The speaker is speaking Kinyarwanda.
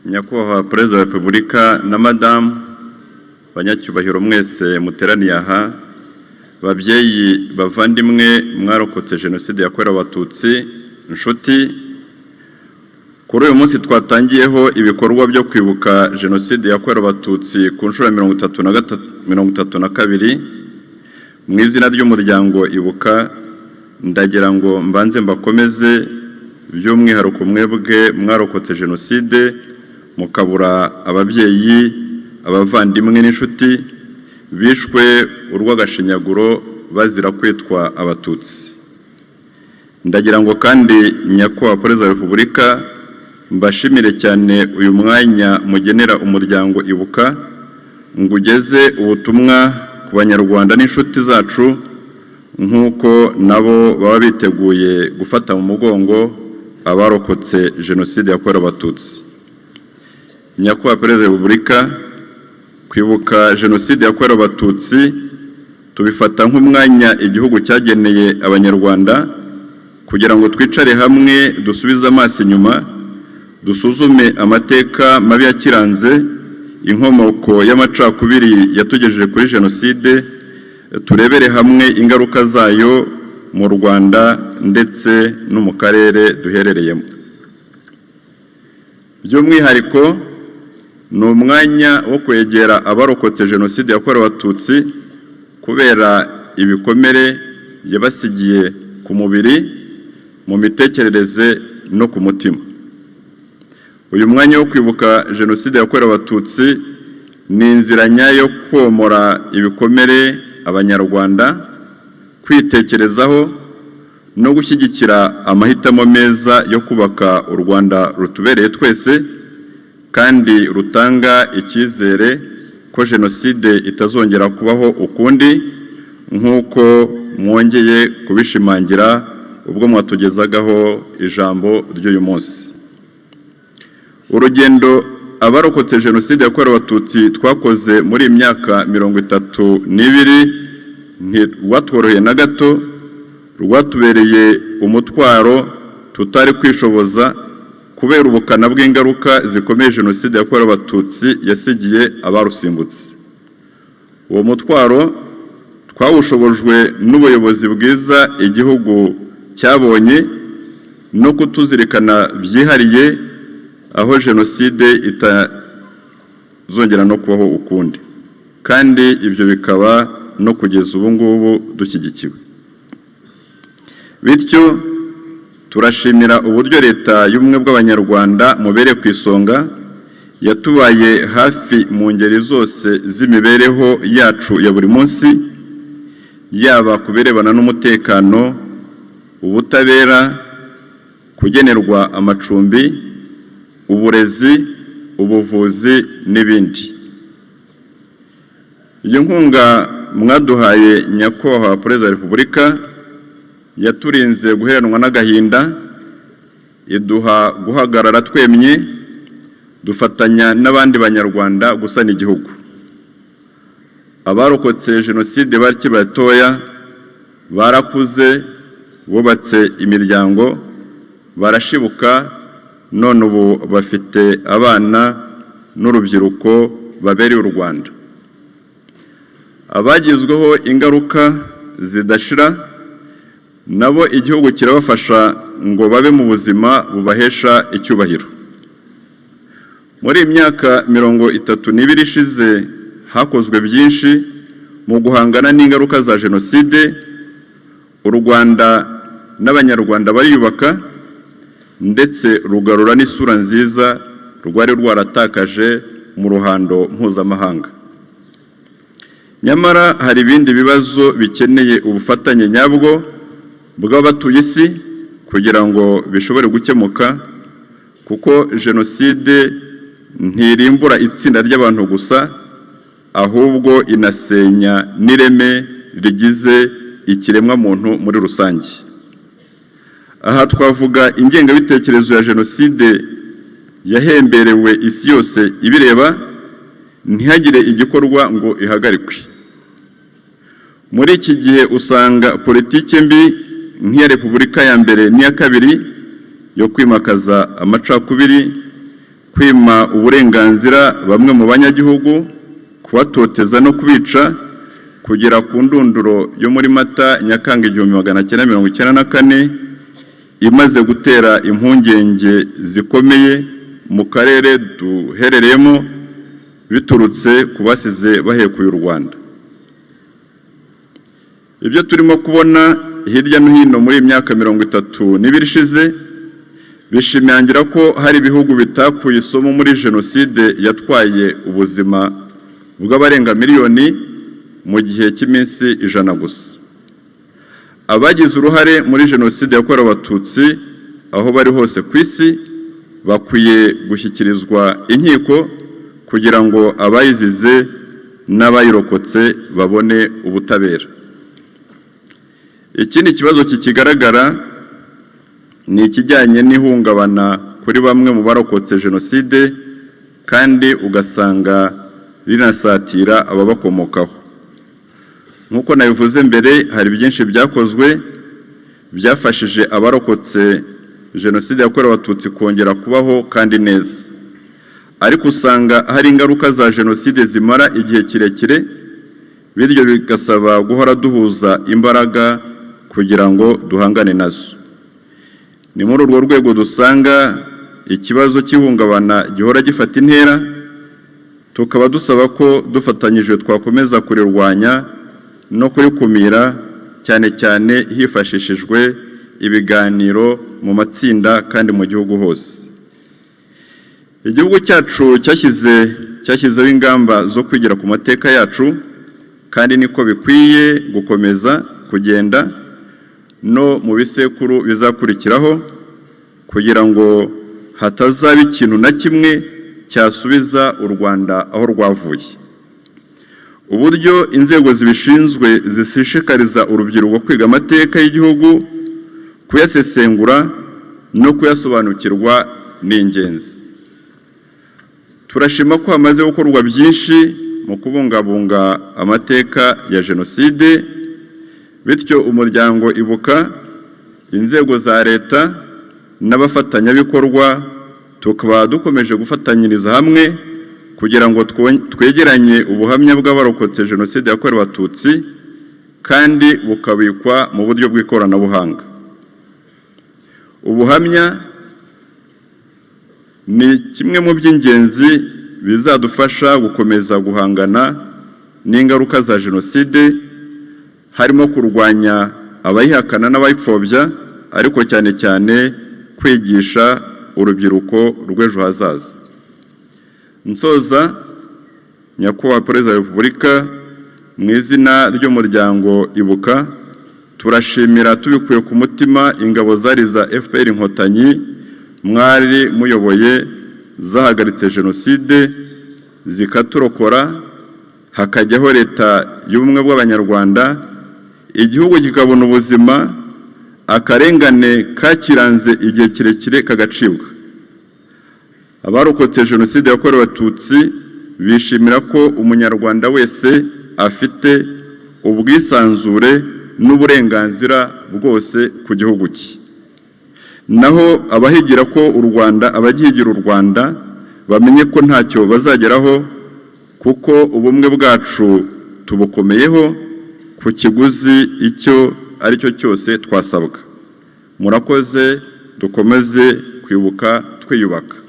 Nyakubahwa Perezida wa Repubulika na Madamu banyacyubahiro mwese muteraniye aha, babyeyi bavandimwe mwarokotse Jenoside yakorewe Abatutsi, inshuti, kuri uyu munsi twatangiyeho ibikorwa byo kwibuka Jenoside yakorewe Abatutsi ku nshuro ya 32 mu izina ry'umuryango Ibuka. Ndagira ngo mbanze mbakomeze by'umwihariko mwebwe mwarokotse Jenoside mukabura ababyeyi, abavandimwe n'inshuti bishwe urw'agashinyaguro bazira kwitwa Abatutsi. Ndagira ngo kandi Nyakubahwa Perezida wa Repubulika mbashimire cyane uyu mwanya mugenera umuryango Ibuka ngo ugeze ubutumwa ku Banyarwanda n'inshuti zacu, nk'uko nabo baba biteguye gufata mu mugongo abarokotse Jenoside yakorewe Abatutsi. Nyakubahwa Perezida wa Repubulika, kwibuka Jenoside yakorewe Abatutsi tubifata nk'umwanya igihugu cyageneye Abanyarwanda kugira ngo twicare hamwe dusubize amaso inyuma, dusuzume amateka mabi yakiranze, inkomoko y'amacakubiri yatugejeje kuri Jenoside, turebere hamwe ingaruka zayo mu Rwanda ndetse no mu karere duherereyemo. By'umwihariko ni umwanya wo kwegera abarokotse Jenoside yakorewe Abatutsi kubera ibikomere yabasigiye ku mubiri, mu mitekerereze no ku mutima. Uyu mwanya wo kwibuka Jenoside yakorewe Abatutsi ni inzira nyayo yo komora ibikomere Abanyarwanda, kwitekerezaho no gushyigikira amahitamo meza yo kubaka u Rwanda rutubereye twese kandi rutanga icyizere ko Jenoside itazongera kubaho ukundi, nk'uko mwongeye kubishimangira ubwo mwatugezagaho ijambo ry'uyu munsi. Urugendo abarokotse Jenoside yakorewe Abatutsi twakoze muri imyaka 32 ntirwatworoheye na gato, rwatubereye umutwaro tutari kwishoboza kubera ubukana bw'ingaruka zikomeye Jenoside yakorewe Abatutsi yasigiye abarusimbutse. Uwo mutwaro twawushobojwe n'ubuyobozi bwiza igihugu cyabonye no kutuzirikana byihariye aho Jenoside itazongera no kubaho ukundi, kandi ibyo bikaba no kugeza ubu ngubu dushyigikiwe. Bityo turashimira uburyo Leta y'Ubumwe bw'Abanyarwanda mubereye ku isonga yatubaye hafi mu ngeri zose z'imibereho yacu ya buri munsi, yaba kubirebana n'umutekano, ubutabera, kugenerwa amacumbi, uburezi, ubuvuzi n'ibindi. Iyo nkunga mwaduhaye Nyakubahwa Perezida wa Repubulika yaturinze guheranwa n'agahinda, iduha guhagarara twemye, dufatanya n'abandi Banyarwanda gusana igihugu. Abarokotse Jenoside bakiri batoya barakuze, bubatse imiryango, barashibuka, none ubu bafite abana n'urubyiruko babereye u Rwanda. Abagizweho ingaruka zidashira nabo igihugu kirabafasha ngo babe mu buzima bubahesha icyubahiro. Muri imyaka 32 ishize hakozwe byinshi mu guhangana n'ingaruka za Jenoside. U Rwanda n'Abanyarwanda bariyubaka ndetse rugarura n'isura nziza rwari rwaratakaje mu ruhando mpuzamahanga. Nyamara hari ibindi bibazo bikeneye ubufatanye nyabwo bw'abatuye isi kugira ngo bishobore gukemuka, kuko Jenoside ntirimbura itsinda ry'abantu gusa, ahubwo inasenya n'ireme rigize ikiremwa muntu muri rusange. Aha twavuga ingengabitekerezo ya Jenoside yahemberewe isi yose ibireba, ntihagire igikorwa ngo ihagarikwe. Muri iki gihe usanga politike mbi nk'iya Repubulika ya mbere n'iya kabiri yo kwimakaza amacakubiri, kwima uburenganzira bamwe mu banyagihugu, kubatoteza no kubica kugera ku ndunduro yo muri Mata Nyakanga 1994 imaze gutera impungenge zikomeye mu karere duherereyemo biturutse ku basize bahekuye u Rwanda. Ibyo turimo kubona hirya no hino muri imyaka 30 n'ibirishize bishimangira ko hari ibihugu bitakuye isomo muri jenoside yatwaye ubuzima bw'abarenga miliyoni mu gihe cy'iminsi 100 gusa. Abagize uruhare muri jenoside yakorewe Abatutsi aho bari hose ku isi bakwiye gushyikirizwa inkiko kugira ngo abayizize n'abayirokotse babone ubutabera. Ikindi kibazo kikigaragara ni ikijyanye n'ihungabana kuri bamwe mu barokotse jenoside kandi ugasanga rinasatira ababakomokaho. Nkuko nabivuze mbere, hari byinshi byakozwe byafashije abarokotse jenoside yakorewe Abatutsi kongera kubaho kandi neza, ariko usanga hari ingaruka za jenoside zimara igihe kirekire, bityo bigasaba guhora duhuza imbaraga kugira ngo duhangane nazo. Ni muri urwo rwego dusanga ikibazo cy'ihungabana gihora gifata intera, tukaba dusaba ko dufatanyije twakomeza kurirwanya no kurikumira, cyane cyane hifashishijwe ibiganiro mu matsinda kandi mu gihugu hose. Igihugu cyacu cyashyizeho ingamba zo kwigira ku mateka yacu, kandi niko bikwiye gukomeza kugenda no mu bisekuru bizakurikiraho kugira ngo hatazaba ikintu na kimwe cyasubiza u Rwanda aho rwavuye. Uburyo inzego zibishinzwe zishishikariza urubyiruko kwiga amateka y'igihugu, kuyasesengura no kuyasobanukirwa ni ingenzi. Turashima ko hamaze gukorwa byinshi mu kubungabunga amateka ya jenoside, bityo umuryango Ibuka, inzego za leta n'abafatanyabikorwa tukaba dukomeje gufatanyiriza hamwe kugira ngo twegeranye ubuhamya bw'abarokotse jenoside yakorewe Abatutsi kandi bukabikwa mu buryo bw'ikoranabuhanga. Ubuhamya ni kimwe mu by'ingenzi bizadufasha gukomeza guhangana n'ingaruka za jenoside, harimo kurwanya abayihakana n'abayipfobya, ariko cyane cyane kwigisha urubyiruko rw'ejo hazaza. Nsoza, Nyakubahwa Perezida wa Repubulika, mu izina ry'umuryango Ibuka, turashimira tubikuye ku mutima ingabo zari za FPR Inkotanyi mwari muyoboye zahagaritse jenoside zikaturokora, hakajyaho leta y'ubumwe bw'Abanyarwanda, igihugu kikabona ubuzima, akarengane kakiranze igihe kirekire kagacibwa. Abarokotse jenoside yakorewe Abatutsi bishimira ko umunyarwanda wese afite ubwisanzure n'uburenganzira bwose ku gihugu cye. Naho abahigira ko abagihigira u Rwanda bamenye ko ntacyo bazageraho, kuko ubumwe bwacu tubukomeyeho ku kiguzi icyo ari cyo cyose twasabwa. Murakoze, dukomeze kwibuka twiyubaka.